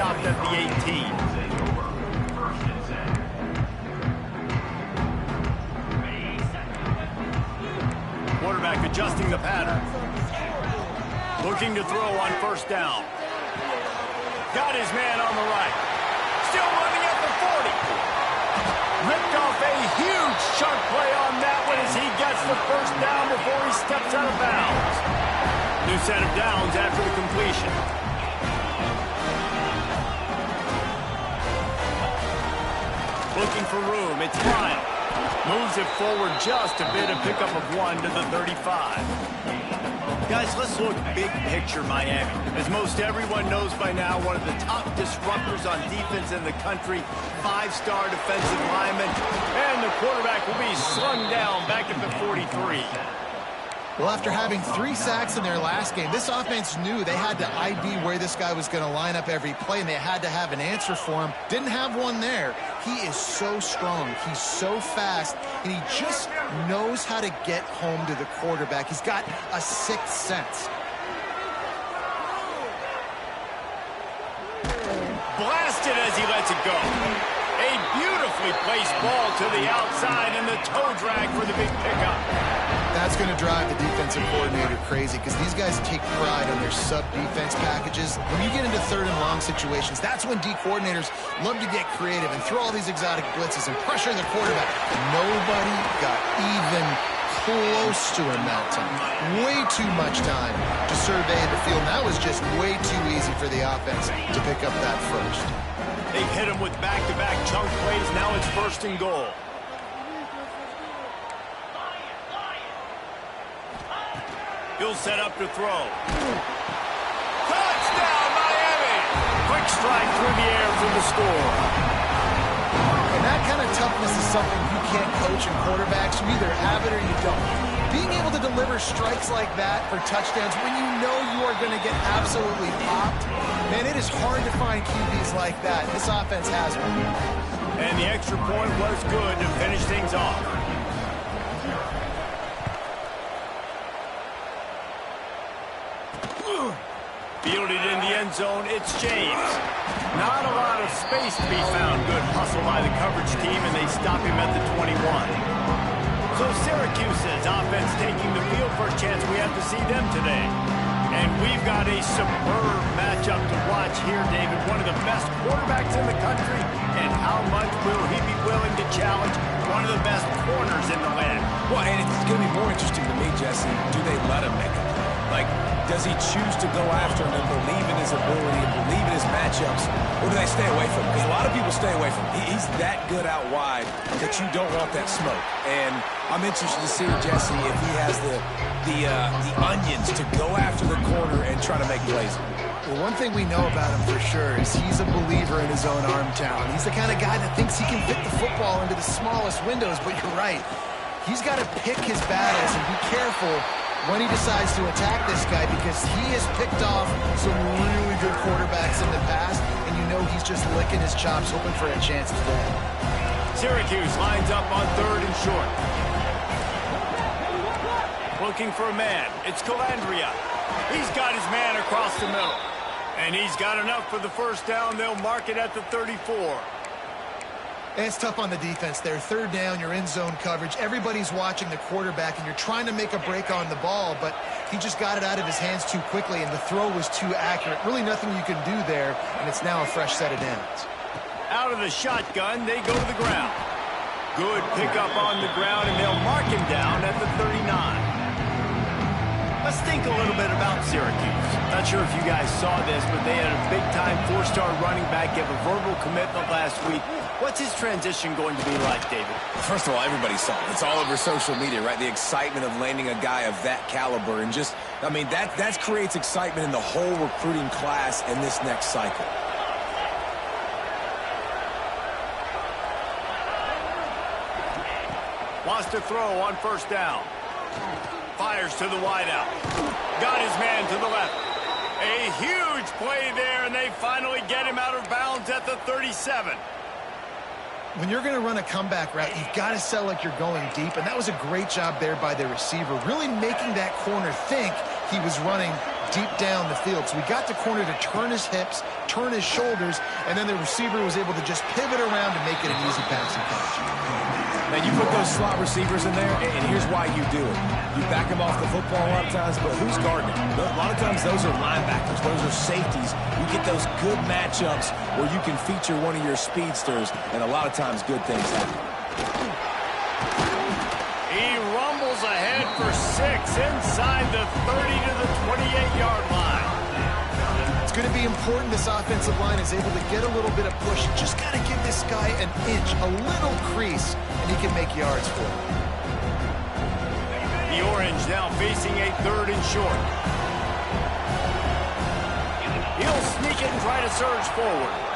stopped at the 18. Quarterback adjusting the pattern. Looking to throw on first down. Got his man on the right. Still running at the 40. Ripped off a huge chunk play on that one as he gets the first down before he steps out of bounds. New set of downs after the completion. Looking for room. It's Lyle. Moves it forward just a bit, a pickup of 1 to the 35. Guys, let's look big picture Miami. As most everyone knows by now, one of the top disruptors on defense in the country, 5-star defensive lineman, and the quarterback will be slung down back at the 43. Well, after having 3 sacks in their last game, this offense knew they had to ID where this guy was going to line up every play, and they had to have an answer for him. Didn't have one there. He is so strong. He's so fast, and he just knows how to get home to the quarterback. He's got a 6th sense. Blasted as he lets it go. A beautifully placed ball to the outside, and the toe drag for the big pickup. That's going to drive the defensive coordinator crazy because these guys take pride on their sub-defense packages. When you get into 3rd and long situations, that's when D coordinators love to get creative and throw all these exotic blitzes and pressure the quarterback. Nobody got even close to him that time. Way too much time to survey the field. And that was just way too easy for the offense to pick up that first. They've hit him with back-to-back chunk plays. Now it's 1st and goal. He'll set up to throw. Touchdown, Miami! Quick strike through the air for the score. And that kind of toughness is something you can't coach in quarterbacks. You either have it or you don't. Being able to deliver strikes like that for touchdowns when you know you are going to get absolutely popped, man, it is hard to find QBs like that. This offense has one. And the extra point was good to finish things off. Fielded in the end zone, it's James. Not a lot of space to be found. Good hustle by the coverage team, and they stop him at the 21. So Syracuse's offense taking the field for a chance. We have to see them today. And we've got a superb matchup to watch here, David. One of the best quarterbacks in the country. And how much will he be willing to challenge one of the best corners in the land? Well, and it's going to be more interesting to me, Jesse. Do they let him make it? Like, does he choose to go after him and believe in his ability and believe in his matchups, or do they stay away from him? Because a lot of people stay away from him. He's that good out wide that you don't want that smoke. And I'm interested to see, Jesse, if he has the onions to go after the corner and try to make plays. Well, one thing we know about him for sure is he's a believer in his own arm talent. He's the kind of guy that thinks he can fit the football into the smallest windows, but you're right. He's got to pick his battles and be careful when he decides to attack this guy, because he has picked off some really good quarterbacks in the past, and you know he's just licking his chops, hoping for a chance today. Syracuse lines up on 3rd and short. Looking for a man. It's Calandria. He's got his man across the middle. And he's got enough for the first down. They'll mark it at the 34. And it's tough on the defense there. 3rd down, you're in zone coverage. Everybody's watching the quarterback, and you're trying to make a break on the ball, but he just got it out of his hands too quickly, and the throw was too accurate. Really nothing you can do there, and it's now a fresh set of downs. Out of the shotgun, they go to the ground. Good pickup on the ground, and they'll mark him down at the 39. Let's think a little bit about Syracuse. Not sure if you guys saw this, but they had a big-time 4-star running back give a verbal commitment last week. What's his transition going to be like, David? First of all, everybody saw it. It's all over social media, right? The excitement of landing a guy of that caliber. And just, I mean, that creates excitement in the whole recruiting class in this next cycle. Wants to throw on first down. Fires to the wideout. Got his man to the left. A huge play there, and they finally get him out of bounds at the 37. When you're going to run a comeback route, you've got to sell like you're going deep, and that was a great job there by the receiver, really making that corner think he was running deep down the field. So we got the corner to turn his hips, turn his shoulders, and then the receiver was able to just pivot around to make it an easy passing catch. Now, you put those slot receivers in there, and here's why you do it. You back them off the football a lot of times, but who's guarding them? A lot of times those are linebackers. Those are safeties. You get those good matchups where you can feature one of your speedsters, and a lot of times good things happen. He rumbles ahead for 6 inside the 30 to the 28-yard line. It's going to be important this offensive line is able to get a little bit of push. Just got to give this guy an inch, a little crease, and he can make yards for it. The Orange now facing a 3rd and short. He'll sneak it and try to surge forward.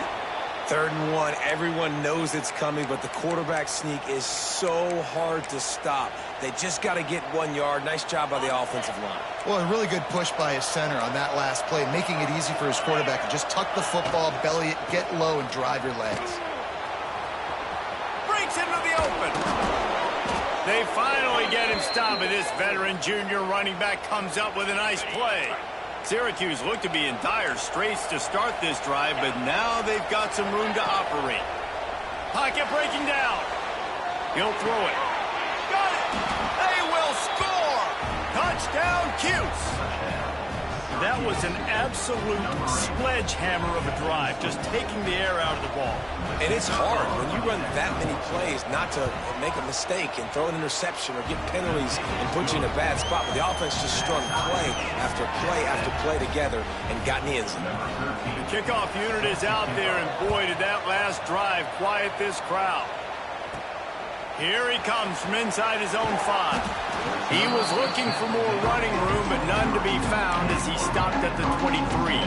3rd and 1, everyone knows it's coming, but the quarterback sneak is so hard to stop. They just got to get 1 yard. Nice job by the offensive line. Well, a really good push by his center on that last play, making it easy for his quarterback to just tuck the football, belly it, get low, and drive your legs. Breaks into the open. They finally get him stopped, and this veteran junior running back comes up with a nice play. Syracuse looked to be in dire straits to start this drive, but now they've got some room to operate. Pocket breaking down. He'll throw it. Got it. They will score. Touchdown, Cuse. That was an absolute sledgehammer of a drive, just taking the air out of the ball. And it's hard when you run that many plays not to make a mistake and throw an interception or get penalties and put you in a bad spot. But the offense just strung play after play after play together and got in the end zone. The kickoff unit is out there, and boy, did that last drive quiet this crowd. Here he comes from inside his own 5. He was looking for more running room, but none to be found as he stopped at the 23.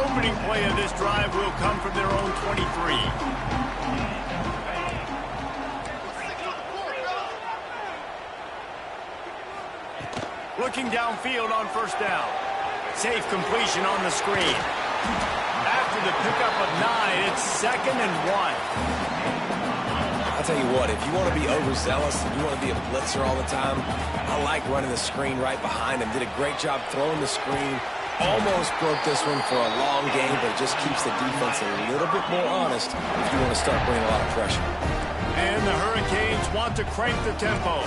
Opening play of this drive will come from their own 23. Looking downfield on 1st down. Safe completion on the screen. After the pickup of 9, it's 2nd and 1. I'll tell you what, if you want to be overzealous and you want to be a blitzer all the time, I like running the screen right behind him. Did a great job throwing the screen. Almost broke this one for a long game, but it just keeps the defense a little bit more honest if you want to start bringing a lot of pressure. And the Hurricanes want to crank the tempo.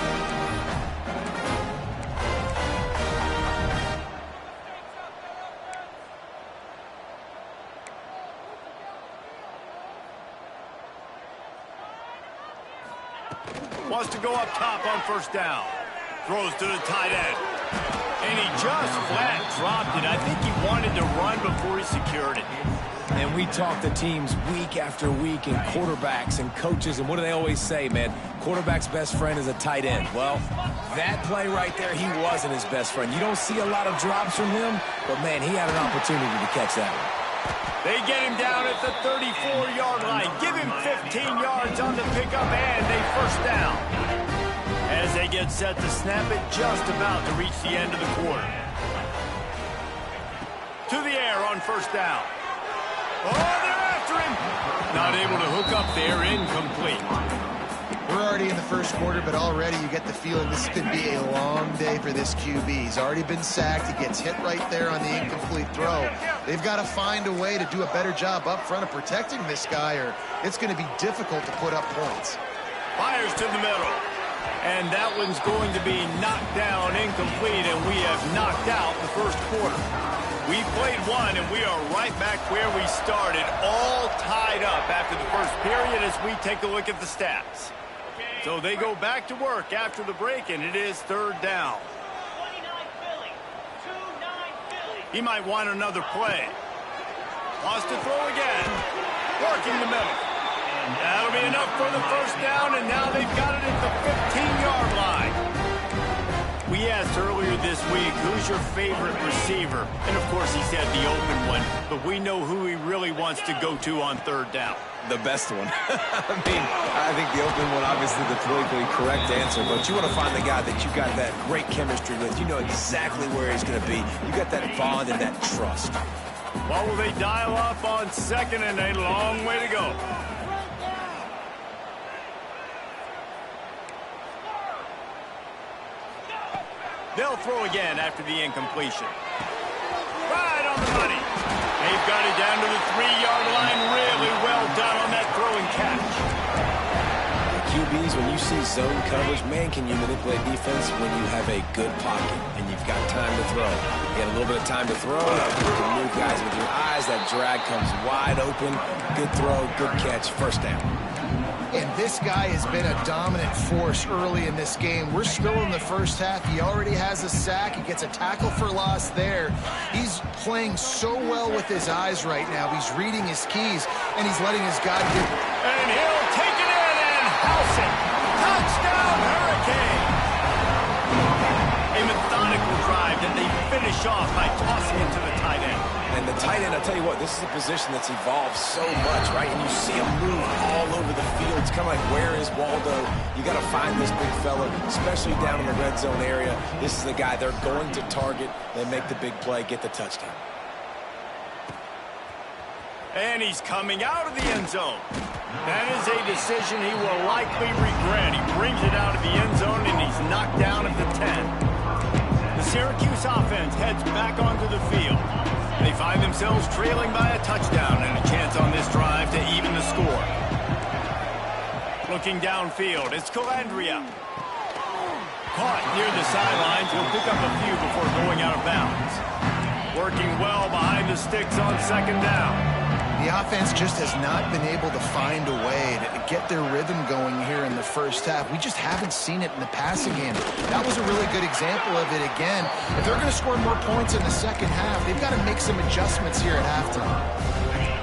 Wants to go up top on 1st down. Throws to the tight end. And he just flat dropped it. I think he wanted to run before he secured it. And we talk to teams week after week and quarterbacks and coaches, and what do they always say, man? Quarterback's best friend is a tight end. Well, that play right there, he wasn't his best friend. You don't see a lot of drops from him, but, man, he had an opportunity to catch that one. They get him down at the 34-yard line. Give him 15 yards on the pickup and a 1st down. As they get set to snap it, just about to reach the end of the quarter. To the air on 1st down. Oh, they're after him. Not able to hook up there, incomplete. We're already in the 1st quarter, but already you get the feeling this could be a long day for this QB. He's already been sacked. He gets hit right there on the incomplete throw. They've got to find a way to do a better job up front of protecting this guy, or it's going to be difficult to put up points. Fires to the middle. And that one's going to be knocked down incomplete, and we have knocked out the 1st quarter. We played one, and we are right back where we started, all tied up after the 1st period as we take a look at the stats. So they go back to work after the break, and it is 3rd down. He might want another play. Wants to throw again. Working the middle. That'll be enough for the 1st down, and now they've got it at the 15-yard line. We asked earlier this week, who's your favorite receiver? And, of course, he said the open one, but we know who he really wants to go to on 3rd down. The best one. I think the open one, obviously the politically correct answer, but you want to find the guy that you got that great chemistry with. You know exactly where he's going to be. You got that bond and that trust. What will they dial up on 2nd and a long way to go? They'll throw again after the incompletion. Right on the money. They've got it down to the 3-yard line. Really well done on that throw and catch. QBs, when you see zone coverage, man, can you manipulate defense when you have a good pocket and you've got time to throw. You got a little bit of time to throw. You can move guys with your eyes. That drag comes wide open. Good throw, good catch, first down. And this guy has been a dominant force early in this game. We're still in the first half. He already has a sack. He gets a tackle for loss there. He's playing so well with his eyes right now. He's reading his keys, and he's letting his guy get... And he'll take it in and house it. Touchdown, Hurricane! A methodical drive that they finish off by tossing it to the tight end. And the tight end, I'll tell you what, this is a position that's evolved so much, right? And you see him move all over the field. It's kind of like, where is Waldo? You got to find this big fella, especially down in the red zone area. This is the guy they're going to target. They make the big play, get the touchdown. And he's coming out of the end zone. That is a decision he will likely regret. He brings it out of the end zone, and he's knocked down at the 10. The Syracuse offense heads back onto the field. They find themselves trailing by a touchdown and a chance on this drive to even the score. Looking downfield, it's Calandria. Caught near the sidelines, he'll pick up a few before going out of bounds. Working well behind the sticks on second down. The offense just has not been able to find a way to get their rhythm going here in the first half. We just haven't seen it in the passing game. That was a really good example of it again. If they're going to score more points in the second half, they've got to make some adjustments here at halftime.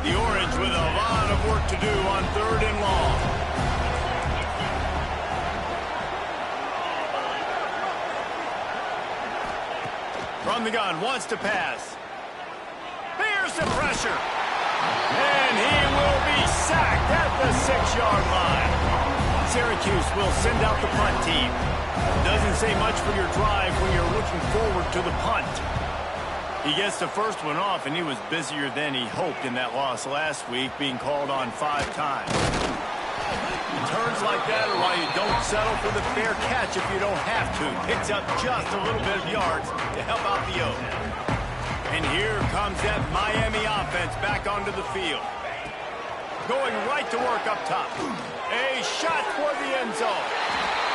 The Orange with a lot of work to do on 3rd and long. From the gun, wants to pass. Here's the pressure. And he will be sacked at the 6-yard line. Syracuse will send out the punt team. Doesn't say much for your drive when you're looking forward to the punt. He gets the first one off, and he was busier than he hoped in that loss last week, being called on 5 times. Turns like that are why you don't settle for the fair catch if you don't have to. Picks up just a little bit of yards to help out the O's. And here comes that Miami offense back onto the field. Going right to work up top. A shot for the end zone.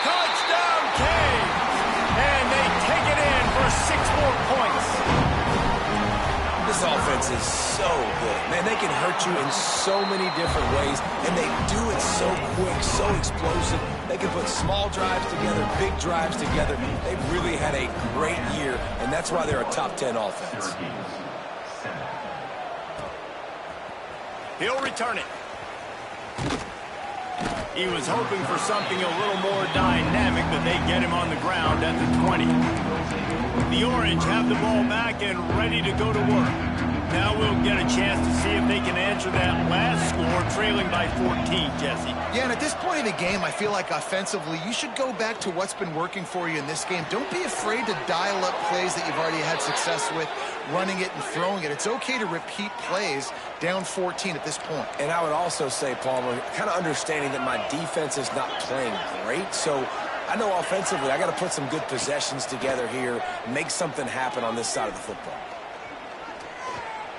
Touchdown, Canes! And they take it in for 6 more points. This offense is so good. Man, they can hurt you in so many different ways, and they do it so quick, so explosive. They can put small drives together, big drives together. They've really had a great year, and that's why they're a top 10 offense. He'll return it. He was hoping for something a little more dynamic, but they get him on the ground at the 20. The Orange have the ball back and ready to go to work. Now we'll get a chance to see if they can answer that last score, trailing by 14, Jesse. Yeah, and at this point in the game, I feel like offensively, you should go back to what's been working for you in this game. Don't be afraid to dial up plays that you've already had success with, running it and throwing it. It's okay to repeat plays down 14 at this point. And I would also say, Palmer, kind of understanding that my defense is not playing great, so I know offensively I got to put some good possessions together here, make something happen on this side of the football.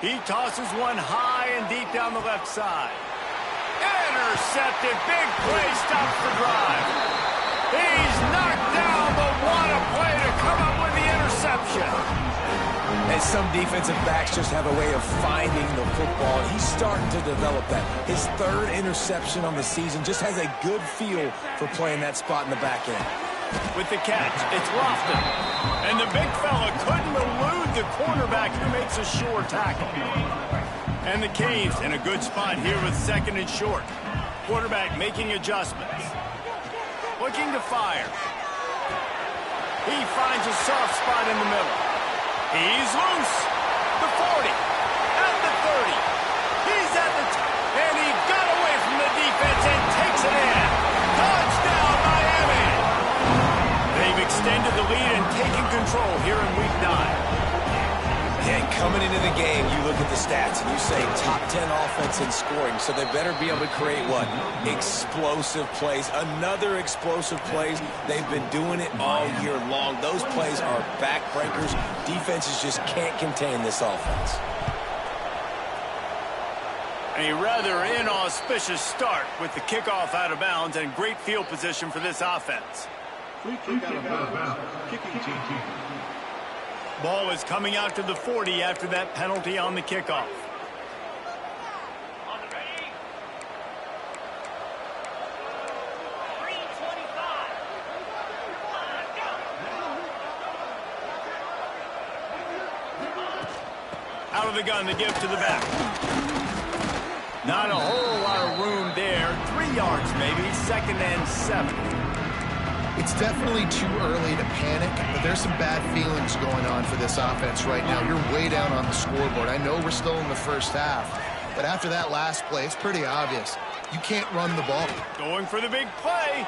He tosses one high and deep down the left side. Intercepted. Big play stops the drive. He's knocked down, but what a play to come up with the interception. And some defensive backs just have a way of finding the football. He's starting to develop that. His 3rd interception on the season, just has a good feel for playing that spot in the back end. With the catch, it's Lofton. And the big fella couldn't elude the cornerback who makes a sure tackle. And the Canes in a good spot here with 2nd and short. Quarterback making adjustments. Looking to fire. He finds a soft spot in the middle. He's loose. The 40. At the 30. He's at the and he got away from the defense and takes it in. Touchdown, Miami. They've extended the lead and taken control here in Week 9. And Coming into the game, you look at the stats and you say top 10 offense in scoring, so they better be able to create what? Explosive plays. Another explosive plays. They've been doing it all year long. Those plays are backbreakers. Defenses just can't contain this offense. A rather inauspicious start with the kickoff out of bounds and great field position for this offense. Free kick out of bounds. Kicking team. Ball is coming out to the 40 after that penalty on the kickoff. Out of the gun to give to the back. Not a whole lot of room there. 3 yards maybe, 2nd and 7. It's definitely too early to panic, but there's some bad feelings going on for this offense right now. You're way down on the scoreboard. I know we're still in the first half, but after that last play, it's pretty obvious. You can't run the ball. Going for the big play.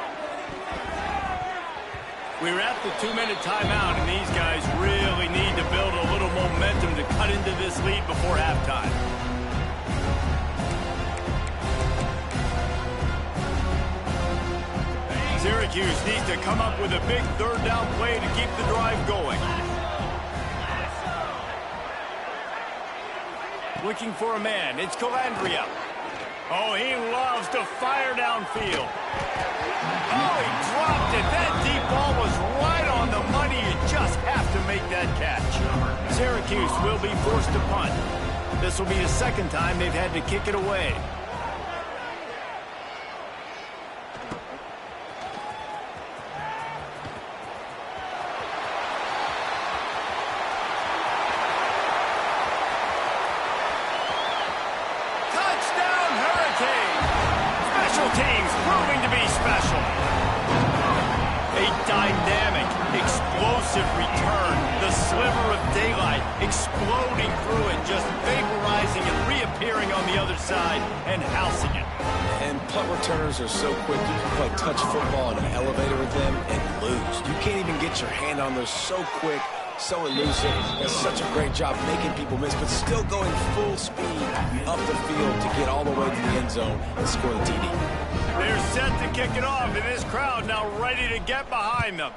We're at the 2-minute timeout, and these guys really need to build a little momentum to cut into this lead before halftime. Syracuse needs to come up with a big 3rd down play to keep the drive going. Looking for a man. It's Calandria. Oh, he loves to fire downfield. Oh, he dropped it. That deep ball was right on the money. You just have to make that catch. Syracuse will be forced to punt. This will be the 2nd time they've had to kick it away. Teams proving to be special. A dynamic, explosive return. The sliver of daylight exploding through it, just vaporizing and reappearing on the other side and housing it. And punt returners are so quick. You can play touch football in an elevator with them and lose. You can't even get your hand on those so quick, so elusive. Does such a great job making people miss, but still going full speed up the field to get all the way to the end zone and score the TD. They're set to kick it off, and this crowd now ready to get behind them.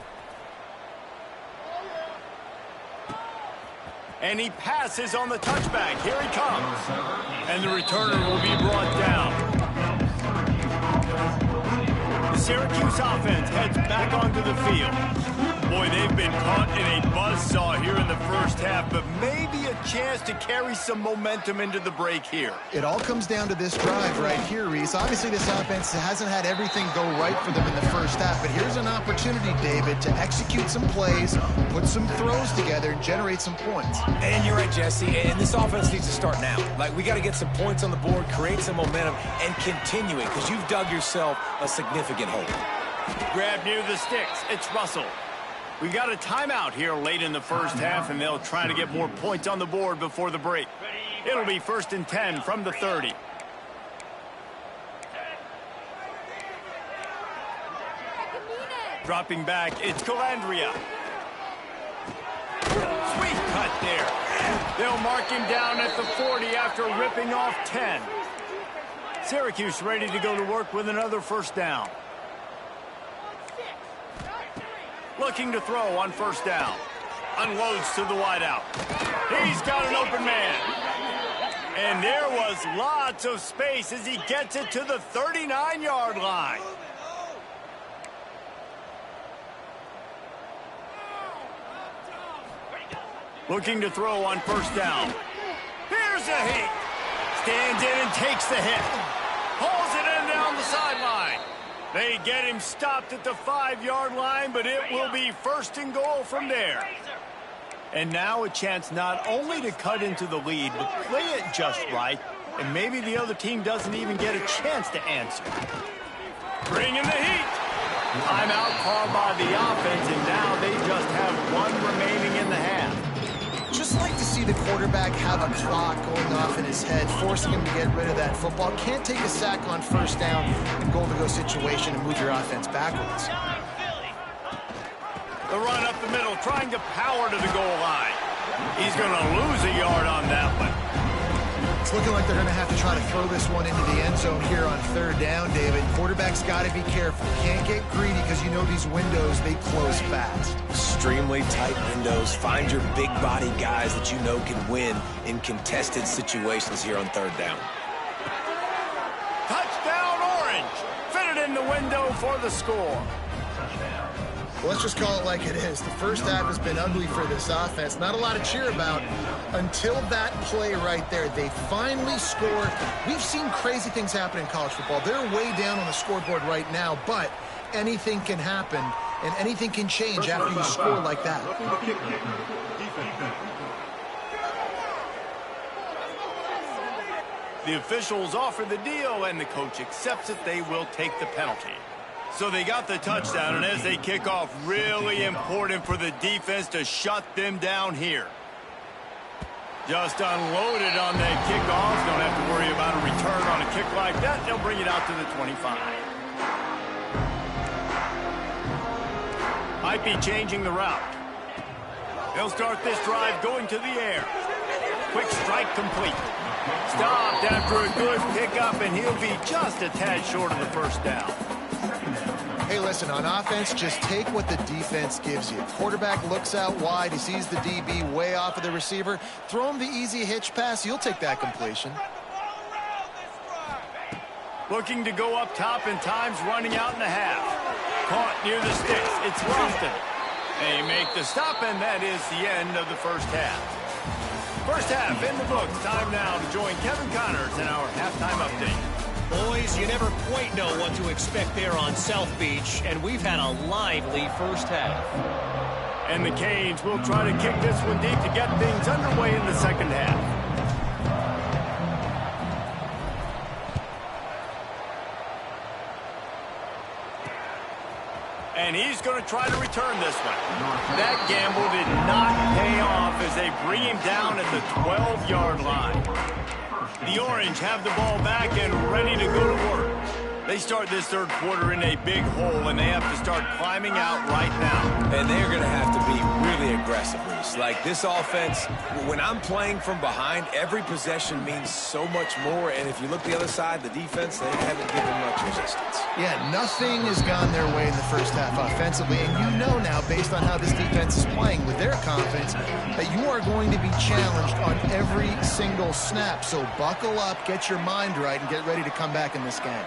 And he passes on the touchback. Here he comes. And the returner will be brought down. The Syracuse offense heads back onto the field. Boy, they've been caught in a buzzsaw here in the first half, but maybe a chance to carry some momentum into the break here. It all comes down to this drive right here, Reese. Obviously, this offense hasn't had everything go right for them in the first half, but here's an opportunity, David, to execute some plays, put some throws together, and generate some points. And you're right, Jesse, and this offense needs to start now. Like, we got to get some points on the board, create some momentum, and continue it, because you've dug yourself a significant hole. Grab near the sticks. It's Russell. We got a timeout here late in the first half, and they'll try to get more points on the board before the break. It'll be 1st and 10 from the 30. Dropping back, it's Calandria. Sweet cut there. They'll mark him down at the 40 after ripping off 10. Syracuse ready to go to work with another 1st down. Looking to throw on 1st down. Unloads to the wideout. He's got an open man. And there was lots of space as he gets it to the 39-yard line. Looking to throw on 1st down. Here's a hit. Stands in and takes the hit. Pulls it in down the sideline. They get him stopped at the 5-yard line, but it will be 1st and goal from there. And now a chance not only to cut into the lead, but play it just right, and maybe the other team doesn't even get a chance to answer. Bring in the heat. Timeout called by the offense, and now they just have 1 remaining in the half. Just like to see the quarterback have a clock going off in his head, forcing him to get rid of that football. Can't take a sack on 1st down and goal-to-go situation and move your offense backwards. The run up the middle, trying to power to the goal line. He's going to lose a yard on that one. It's looking like they're going to have to try to throw this one into the end zone here on third down, David. Quarterback's got to be careful. Can't get greedy because you know these windows, they close fast. Extremely tight windows. Find your big body guys that you know can win in contested situations here on third down. Touchdown, Orange. Fitted in the window for the score. Well, let's just call it like it is. The first half has been ugly for this offense. Not a lot to cheer about until that play right there. They finally score. We've seen crazy things happen in college football. They're way down on the scoreboard right now, but anything can happen, and anything can change after you score like that. The officials offer the deal, and the coach accepts it. They will take the penalty. So they got the touchdown, and as they kick off, really important for the defense to shut them down here. Just unloaded on that kickoff. Don't have to worry about a return on a kick like that. They'll bring it out to the 25. Might be changing the route. They'll start this drive going to the air. Quick strike complete. Stopped after a good pickup, and he'll be just a tad short of the first down. Hey, listen, on offense, just take what the defense gives you. Quarterback looks out wide. He sees the DB way off of the receiver. Throw him the easy hitch pass. You'll take that completion. Looking to go up top, and time's running out in the half. Caught near the sticks. It's Lofton. They make the stop, and that is the end of the first half. First half in the books. Time now to join Kevin Connors in our halftime update. Boys, you never quite know what to expect there on South Beach, and we've had a lively first half. And the Canes will try to kick this one deep to get things underway in the second half. And he's going to try to return this one. That gamble did not pay off as they bring him down at the 12-yard line. The Orange have the ball back and ready to go to work. They start this third quarter in a big hole, and they have to start climbing out right now. And they're going to have to be really aggressive, Reese. Like this offense, when I'm playing from behind, every possession means so much more. And if you look the other side, the defense, they haven't given much resistance. Yeah, nothing has gone their way in the first half offensively. And you know now, based on how this defense is playing with their confidence, that you are going to be challenged on every single snap. So buckle up, get your mind right, and get ready to come back in this game.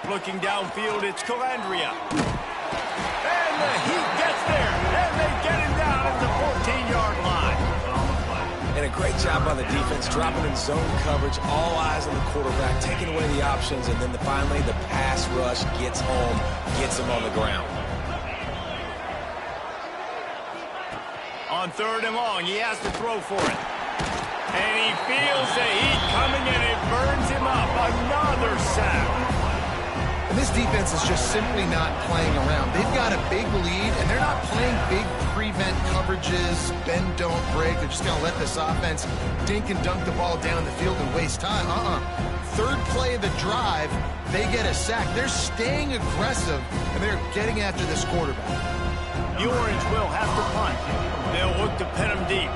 Looking downfield, it's Calandria. And the Heat gets there, and they get him down at the 14-yard line. And a great job by the defense, dropping in zone coverage, all eyes on the quarterback, taking away the options, and then finally the pass rush gets home, gets him on the ground. On third and long, he has to throw for it. And he feels the heat coming, and it burns him up. Another sack. And this defense is just simply not playing around. They've got a big lead, and they're not playing big prevent coverages, bend, don't break. They're just going to let this offense dink and dunk the ball down the field and waste time. Third play of the drive, they get a sack. They're staying aggressive, and they're getting after this quarterback. The Orange will have to punt. They'll look to pin him deep.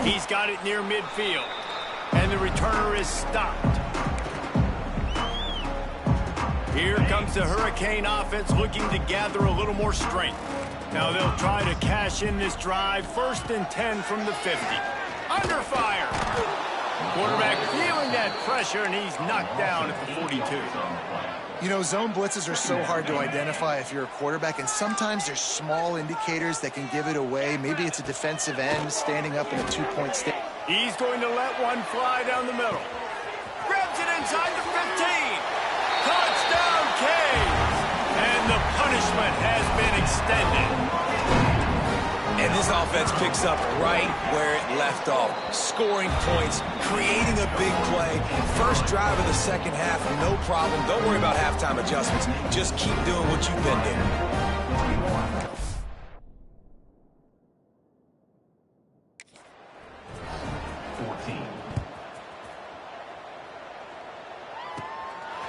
He's got it near midfield, and the returner is stopped. Here comes the Hurricane offense looking to gather a little more strength. Now they'll try to cash in this drive. 1st and 10 from the 50. Under fire. Quarterback feeling that pressure, and he's knocked down at the 42. You know, zone blitzes are so hard to identify if you're a quarterback, and sometimes there's small indicators that can give it away. Maybe it's a defensive end standing up in a two-point stance. He's going to let one fly down the middle. Grabs it inside the 15. Touchdown, Canes! And the punishment has been extended. And this offense picks up right where it left off. Scoring points, creating a big play. First drive of the second half, no problem. Don't worry about halftime adjustments. Just keep doing what you've been doing.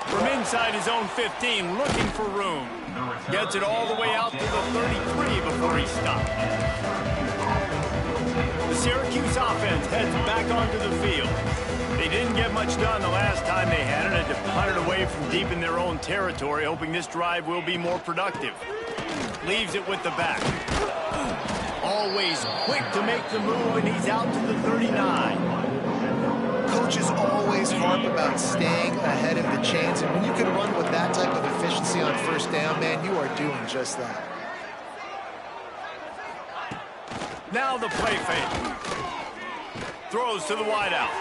From inside his own 15, looking for room. Gets it all the way out to the 33 before he stopped. The Syracuse offense heads back onto the field. They didn't get much done the last time they had it. Had to punt it away from deep in their own territory, hoping this drive will be more productive. Leaves it with the back. Always quick to make the move, and he's out to the 39. Coaches always harp about staying ahead of the chains, and when you can run with that type of efficiency on first down, man, you are doing just that. Now the play fake. Throws to the wideout.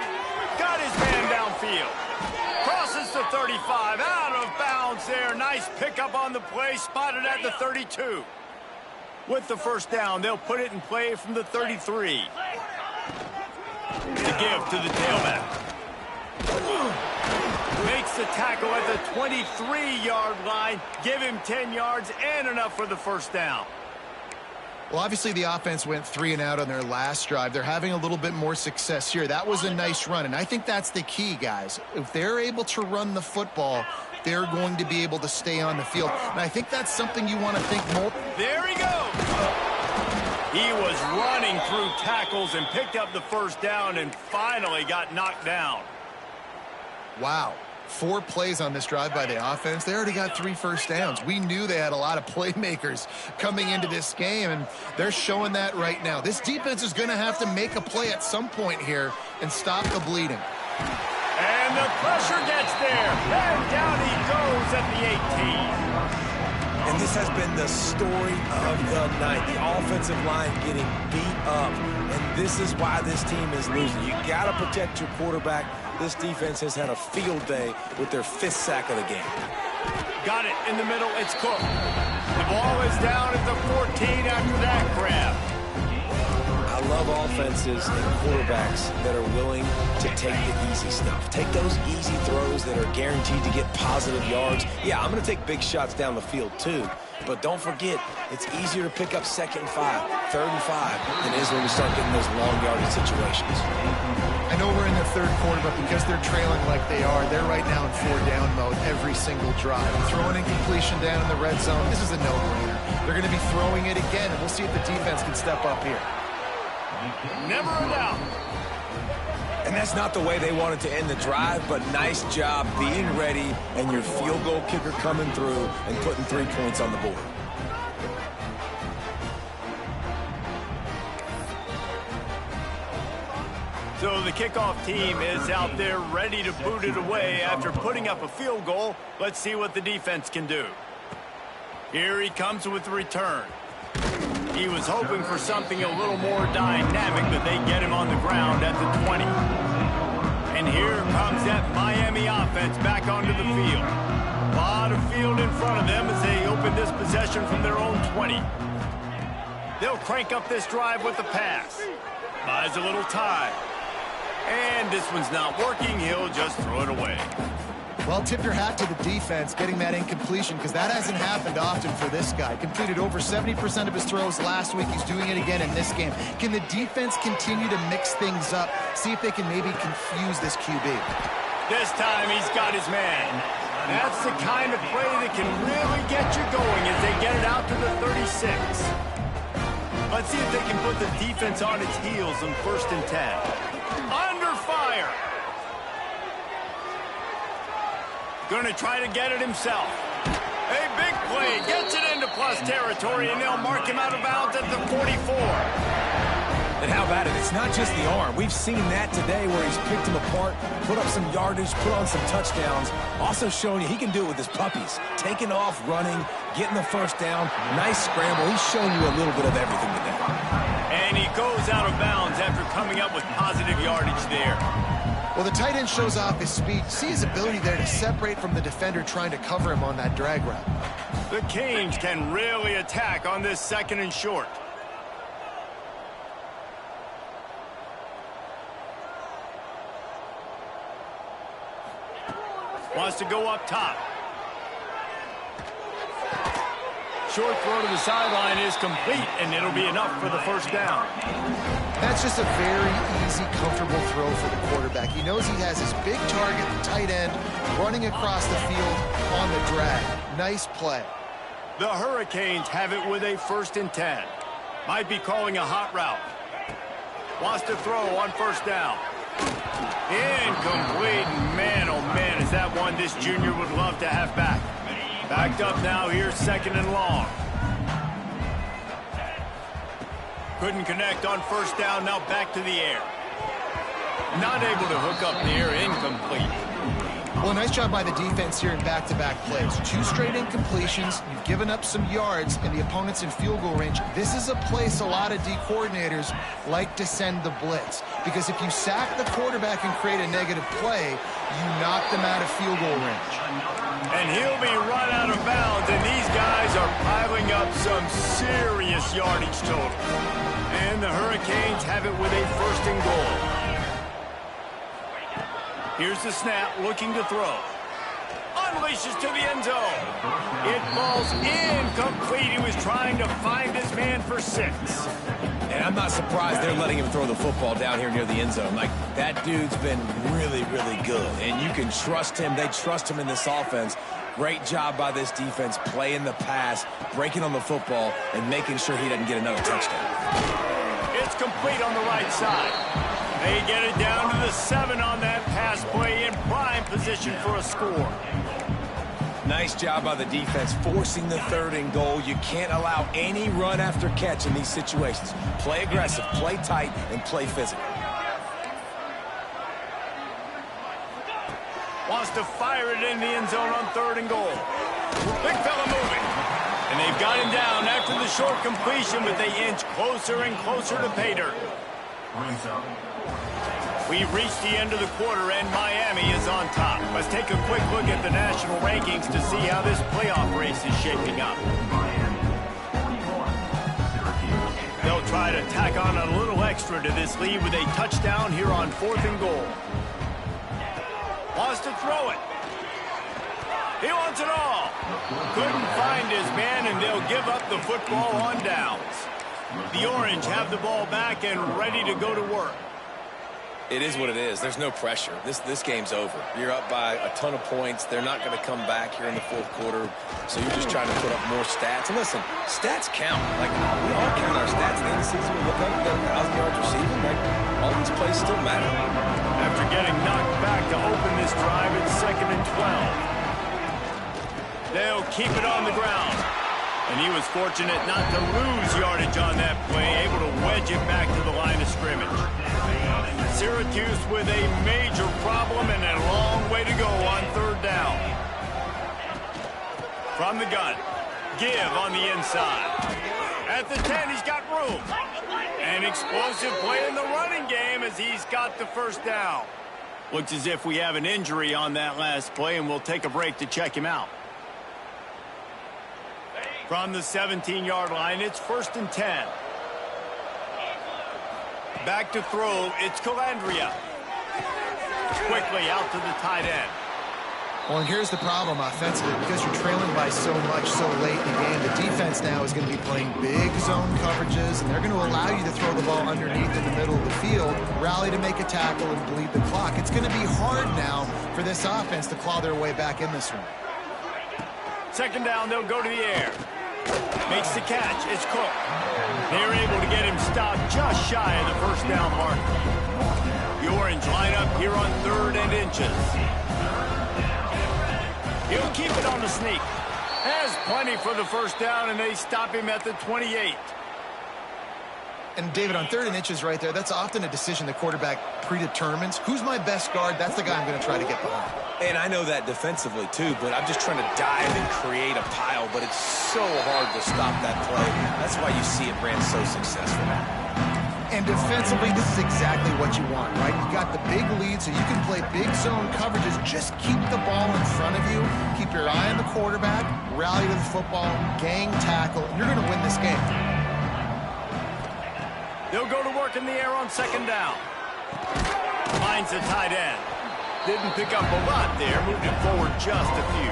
Got his man downfield. Crosses the 35. Out of bounds there. Nice pickup on the play. Spotted at the 32. With the first down, they'll put it in play from the 33. To give to the tailback. Makes the tackle at the 23-yard line. Give him 10 yards and enough for the first down. Well, obviously the offense went 3 and out on their last drive. They're having a little bit more success here. That was a nice run, and I think that's the key, guys. If they're able to run the football, they're going to be able to stay on the field. And I think that's something you want to think more. There he goes. He was running through tackles and picked up the first down and finally got knocked down. Wow. 4 plays on this drive by the offense. They already got 3 first downs. We knew they had a lot of playmakers coming into this game, and they're showing that right now. This defense is going to have to make a play at some point here and stop the bleeding. And the pressure gets there. And down he goes at the 18. And this has been the story of the night. The offensive line getting beat up. And this is why this team is losing. You got to protect your quarterback. This defense has had a field day with their 5th sack of the game. Got it in the middle. It's Cook. The ball is down at the 14 after that grab. I love offenses and quarterbacks that are willing to take the easy stuff. Take those easy throws that are guaranteed to get positive yards. Yeah, I'm going to take big shots down the field too. But don't forget, it's easier to pick up 2nd and 5, 3rd and 5 than it is when we start getting those long yardage situations. I know we're in the 3rd quarter, but because they're trailing like they are, they're right now in 4-down mode every single drive. Throwing incompletion down in the red zone, this is a no-brainer. They're going to be throwing it again, and we'll see if the defense can step up here. Never a doubt. And that's not the way they wanted to end the drive, but nice job being ready and your field goal kicker coming through and putting 3 points on the board. So the kickoff team is out there ready to boot it away after putting up a field goal. Let's see what the defense can do. Here he comes with the return. He was hoping for something a little more dynamic, but they get him on the ground at the 20. And here comes that Miami offense back onto the field. A lot of field in front of them as they open this possession from their own 20. They'll crank up this drive with the pass. Buys a little time. And this one's not working. He'll just throw it away. Well, tip your hat to the defense getting that incompletion, because that hasn't happened often for this guy. Completed over 70% of his throws last week. He's doing it again in this game. Can the defense continue to mix things up? See if they can maybe confuse this QB. This time he's got his man. That's the kind of play that can really get you going as they get it out to the 36. Let's see if they can put the defense on its heels on 1st and 10. Under fire. Going to try to get it himself. A big play. Gets it into plus territory, and they'll mark him out of bounds at the 44. And how about it? It's not just the arm. We've seen that today where he's picked him apart, put up some yardage, put on some touchdowns. Also showing you he can do it with his puppies. Taking off, running, getting the first down. Nice scramble. He's shown you a little bit of everything today. And he goes out of bounds after coming up with positive yardage there. Well, the tight end shows off his speed. See his ability there to separate from the defender trying to cover him on that drag route. The Canes can really attack on this 2nd and short. Wants to go up top. Short throw to the sideline is complete, and it'll be enough for the first down. That's just a very easy, comfortable throw for the quarterback. He knows he has his big target, the tight end, running across the field on the drag. Nice play. The Hurricanes have it with a 1st and 10. Might be calling a hot route. Wants to throw on 1st down. Incomplete. Man, oh man, is that one this junior would love to have back. Backed up now, here's 2nd and long. Couldn't connect on 1st down, now back to the air. Not able to hook up near, incomplete. Well, nice job by the defense here in back-to-back plays. 2 straight incompletions. You've given up some yards, and the opponent's in field goal range. This is a place a lot of D coordinators like to send the blitz, because if you sack the quarterback and create a negative play, you knock them out of field goal range. And he'll be run out of bounds, and these guys are piling up some serious yardage total. And the Hurricanes have it with a 1st and goal. Here's the snap, looking to throw. Unleashes to the end zone. It falls incomplete. He was trying to find his man for 6. And I'm not surprised they're letting him throw the football down here near the end zone. Like, that dude's been really, really good. And you can trust him. They trust him in this offense. Great job by this defense, playing the pass, breaking on the football, and making sure he doesn't get another touchdown. It's complete on the right side. They get it down to the 7 on that pass play, in prime position for a score. Nice job by the defense forcing the 3rd and goal. You can't allow any run after catch in these situations. Play aggressive, play tight, and play physical. Wants to fire it in the end zone on 3rd and goal. Big fella moving. And they've got him down after the short completion, but they inch closer and closer to pay dirt. We've reached the end of the quarter, and Miami is on top. Let's take a quick look at the national rankings to see how this playoff race is shaping up. They'll try to tack on a little extra to this lead with a touchdown here on 4th and goal. Wants to throw it. He wants it all. Couldn't find his man, and they'll give up the football on downs. The Orange have the ball back and ready to go to work. It is what it is. There's no pressure. This game's over. You're up by a ton of points. They're not going to come back here in the 4th quarter, so you're just trying to put up more stats. And listen, stats count. Like, we all count our stats at the end of the season. We look up, we got 1,000 yards receiving. Like, all these plays still matter. After getting knocked back to open this drive, it's 2nd and 12. They'll keep it on the ground. And he was fortunate not to lose yardage on that play, able to wedge it back to the line of scrimmage. Syracuse with a major problem and a long way to go on 3rd down. From the gun, give on the inside. At the 10, he's got room. An explosive play in the running game as he's got the 1st down. Looks as if we have an injury on that last play, and we'll take a break to check him out. From the 17-yard line, it's 1st and 10. Back to throw, it's Calandria. Quickly out to the tight end. Well, and here's the problem offensively. Because you're trailing by so much so late in the game, the defense now is going to be playing big zone coverages, and they're going to allow you to throw the ball underneath in the middle of the field, rally to make a tackle, and bleed the clock. It's going to be hard now for this offense to claw their way back in this one. 2nd down, they'll go to the air. Makes the catch. It's Cook. They're able to get him stopped just shy of the 1st down mark. The Orange line up here on 3rd and inches. He'll keep it on the sneak. Has plenty for the 1st down, and they stop him at the 28. And, David, on 3rd and inches right there, that's often a decision the quarterback predetermines. Who's my best guard? That's the guy I'm going to try to get behind. And I know that defensively, too, but I'm just trying to dive and create a pile, but it's so hard to stop that play. That's why you see it ran so successful. And defensively, this is exactly what you want, right? You got the big lead, so you can play big zone coverages. Just keep the ball in front of you. Keep your eye on the quarterback. Rally to the football. Gang tackle. And you're going to win this game. They'll go to work in the air on 2nd down. Finds the tight end. Didn't pick up a lot there. Moved it forward just a few.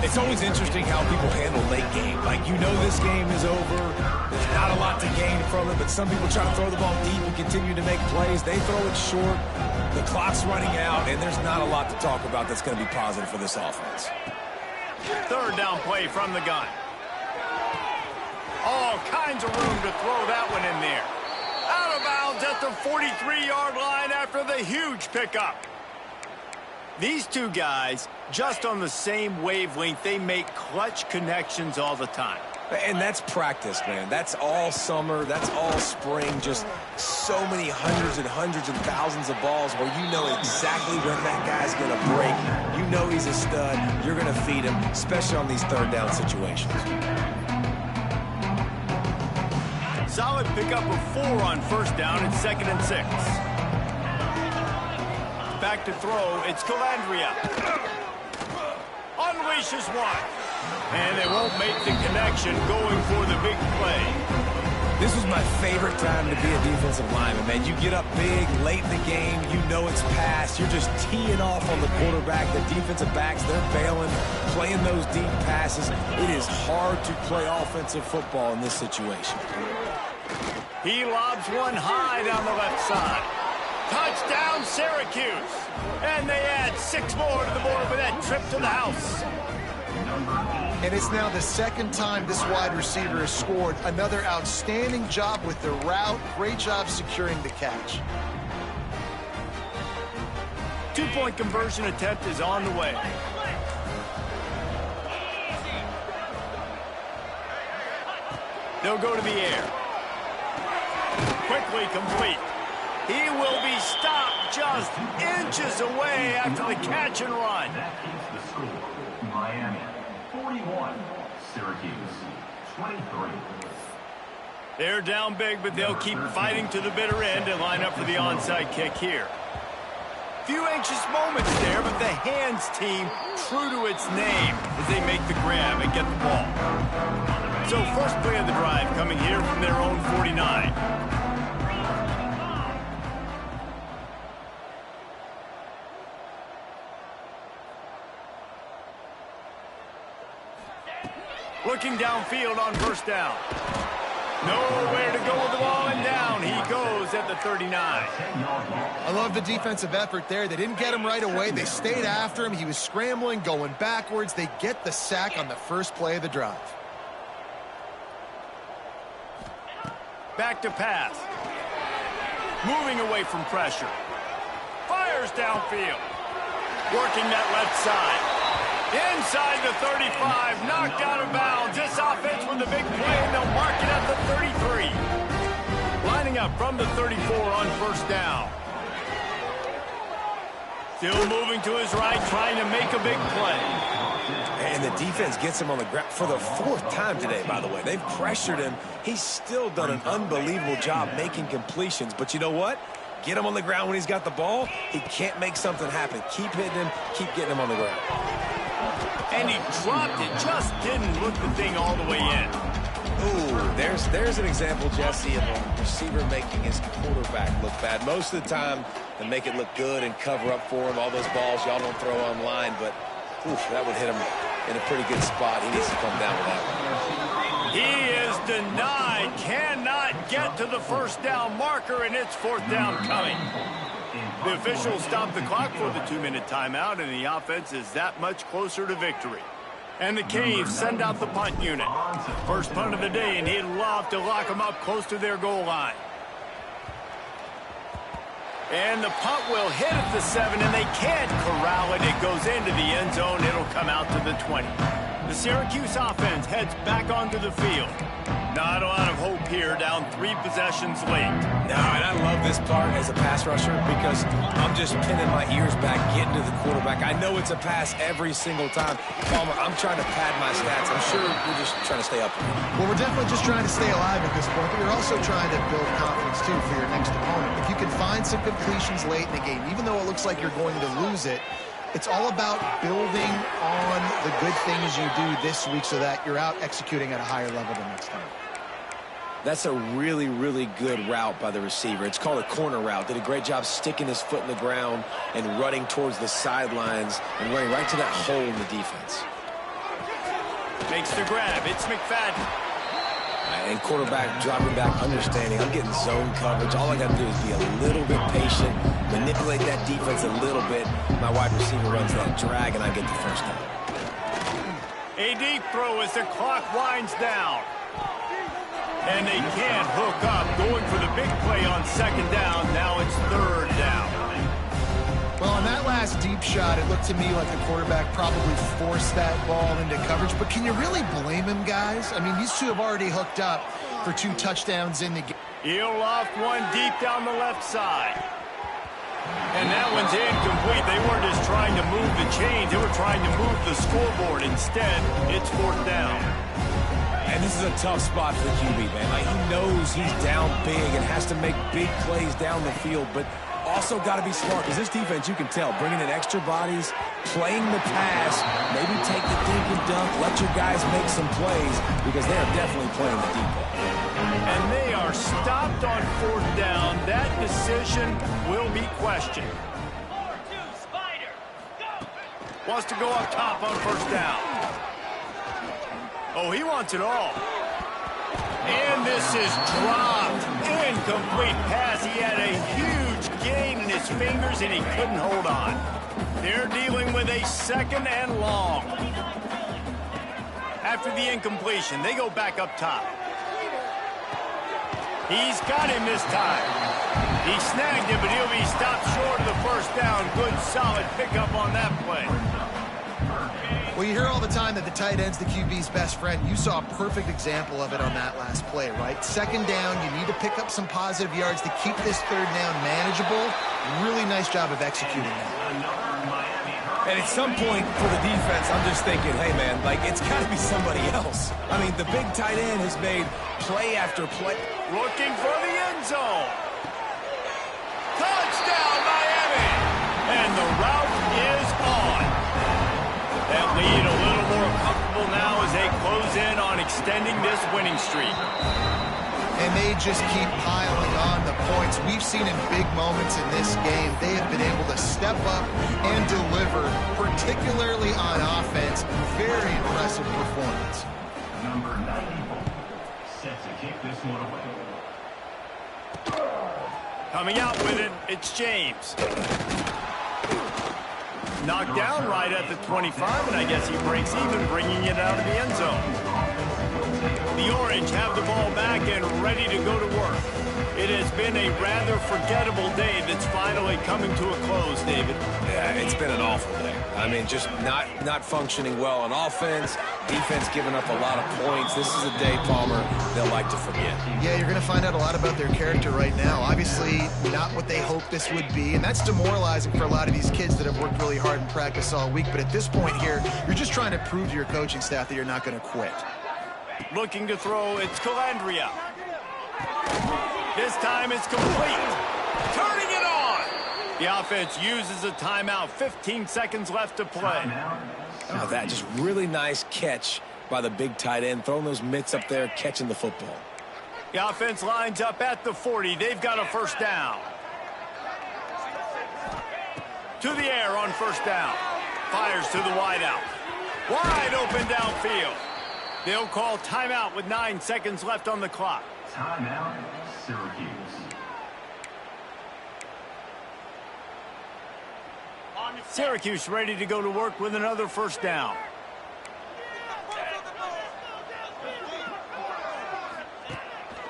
It's always interesting how people handle late game. Like, you know this game is over. There's not a lot to to gain from it, but some people try to throw the ball deep and continue to make plays. They throw it short. The clock's running out, and there's not a lot to talk about that's going to be positive for this offense. Third down play from the gun. All kinds of room to throw that one in there. Out of bounds at the 43-yard line after the huge pickup. These two guys, just on the same wavelength, they make clutch connections all the time. And that's practice, man. That's all summer. That's all spring. Just so many hundreds and hundreds and thousands of balls where you know exactly when that guy's going to break. You know he's a stud. You're going to feed him, especially on these third down situations. Solid pickup of 4 on first down and 2nd and 6. Back to throw. It's Calandria. Unleashes one. And they won't make the connection going for the big play. This was my favorite time to be a defensive lineman, man. You get up big, late in the game. You know it's past. You're just teeing off on the quarterback. The defensive backs, they're bailing, playing those deep passes. It is hard to play offensive football in this situation. He lobs one high down the left side. Touchdown, Syracuse. And they add 6 more to the board with that trip to the house. And it's now the second time this wide receiver has scored. Another outstanding job with the route. Great job securing the catch. 2-point conversion attempt is on the way. They'll go to the air. Quickly complete. He will be stopped just inches away after the catch and run. Miami 41, Syracuse 23. They're down big, but they'll keep fighting to the bitter end and line up for the onside kick here. Few anxious moments there, but the hands team true to its name as they make the grab and get the ball. So first play of the drive coming here from their own 49. Looking downfield on first down. Nowhere to go with the ball, and down he goes at the 39. I love the defensive effort there. They didn't get him right away. They stayed after him. He was scrambling, going backwards. They get the sack on the first play of the drive. Back to pass. Moving away from pressure. Fires downfield. Working that left side. Inside the 35, knocked out of bounds. This offense with a big play, and they'll mark it at the 33. Lining up from the 34 on first down. Still moving to his right, trying to make a big play. And the defense gets him on the ground for the 4th time today, by the way. They've pressured him. He's still done an unbelievable job making completions. But you know what? Get him on the ground when he's got the ball. He can't make something happen. Keep hitting him. Keep getting him on the ground. And he dropped it. Just didn't look the thing all the way in. Ooh, there's an example, Jesse, of a receiver making his quarterback look bad. Most of the time, they make it look good and cover up for him. All those balls y'all don't throw online, but oof, that would hit him in a pretty good spot. He needs to come down with that one. He is denied. Cannot get to the first down marker, and it's 4th down coming. The officials stop the clock for the 2-minute timeout, and the offense is that much closer to victory. And the Caves send out the punt unit. First punt of the day, and he'd love to lock them up close to their goal line. And the punt will hit at the 7, and they can't corral it. It goes into the end zone. It'll come out to the 20. The Syracuse offense heads back onto the field. Not a lot of hope here, down 3 possessions late. No, and I love this part as a pass rusher because I'm just pinning my ears back, getting to the quarterback. I know it's a pass every single time. Palmer, I'm trying to pad my stats. I'm sure we're just trying to stay up. Well, we're definitely just trying to stay alive at this point, but you're also trying to build confidence, too, for your next opponent. If you can find some completions late in the game, even though it looks like you're going to lose it, it's all about building on the good things you do this week so that you're out executing at a higher level the next time. That's a really, really good route by the receiver. It's called a corner route. Did a great job sticking his foot in the ground and running towards the sidelines and running right to that hole in the defense. Makes the grab. It's McFadden. And quarterback dropping back, understanding. I'm getting zone coverage. All I got to do is be a little bit patient, manipulate that defense a little bit. My wide receiver runs that drag, and I get the first down. A deep throw as the clock winds down. And they can't hook up. Going for the big play on second down. Now it's third down. Well, on that last deep shot, it looked to me like the quarterback probably forced that ball into coverage. But can you really blame him, guys? I mean, these two have already hooked up for 2 touchdowns in the game. He'll loft one deep down the left side. And that one's incomplete. They weren't just trying to move the chains. They were trying to move the scoreboard. Instead, it's fourth down. And this is a tough spot for the QB, man. Like, he knows he's down big and has to make big plays down the field, but also got to be smart, because this defense, you can tell, bringing in extra bodies, playing the pass, maybe take the dink and dunk, let your guys make some plays, because they are definitely playing the deep ball. And they are stopped on fourth down. That decision will be questioned. 4-2 Spider. Go. Wants to go up top on first down. Oh, he wants it all. And this is dropped. Incomplete pass. He had a huge gain in his fingers, and he couldn't hold on. They're dealing with a second and long. After the incompletion, they go back up top. He's got him this time. He snagged him, but he'll be stopped short of the first down. Good, solid pickup on that play. Well, you hear all the time that the tight end's the QB's best friend. You saw a perfect example of it on that last play, right? Second down, you need to pick up some positive yards to keep this third down manageable. Really nice job of executing that. And at some point for the defense, I'm just thinking, hey, man, like, it's got to be somebody else. I mean, the big tight end has made play after play. Looking for the end zone. Touchdown, Miami! And the route is on. That lead a little more comfortable now as they close in on extending this winning streak. And they just keep piling on the points. We've seen in big moments in this game, they have been able to step up and deliver, particularly on offense. Very impressive performance. Number 94, set to kick this one away. Coming out with it, it's James. Knocked down right at the 25, and I guess he breaks even, bringing it out of the end zone. The Orange have the ball back and ready to go to work. It has been a rather forgettable day that's finally coming to a close, David. Yeah, it's been an awful day. I mean, just not functioning well on offense, defense giving up a lot of points. This is a day, Palmer, they'll like to forget. Yeah, you're going to find out a lot about their character right now. Obviously, not what they hoped this would be, and that's demoralizing for a lot of these kids that have worked really hard in practice all week. But at this point here, you're just trying to prove to your coaching staff that you're not going to quit. Looking to throw, it's Calandria. This time it's complete. Turning it on. The offense uses a timeout. 15 seconds left to play. Oh, that just really nice catch by the big tight end, throwing those mitts up there, catching the football. The offense lines up at the 40. They've got a first down. To the air on first down. Fires to the wideout. Wide open downfield. They'll call timeout with 9 seconds left on the clock. Timeout, Syracuse. Syracuse ready to go to work with another first down.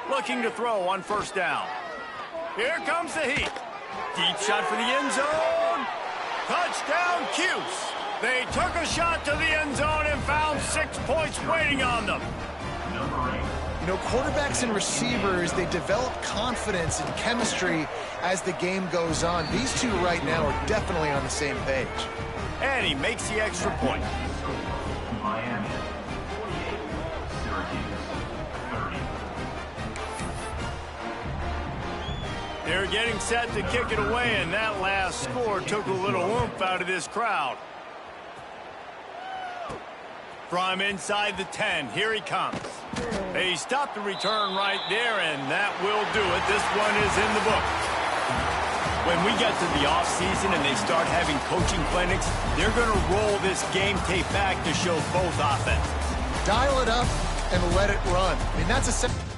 Looking to throw on first down. Here comes the heat. Deep shot for the end zone. Touchdown, Cuse. They took a shot to the end zone and found 6 points waiting on them. You know, quarterbacks and receivers, they develop confidence and chemistry as the game goes on. These two right now are definitely on the same page. And he makes the extra point. Miami, 48, Syracuse, 30. They're getting set to kick it away, and that last score took a little oomph out of this crowd. From inside the 10, here he comes. They stopped the return right there, and that will do it. This one is in the book. When we get to the offseason and they start having coaching clinics, they're going to roll this game tape back to show both offenses. Dial it up and let it run. I mean, that's a...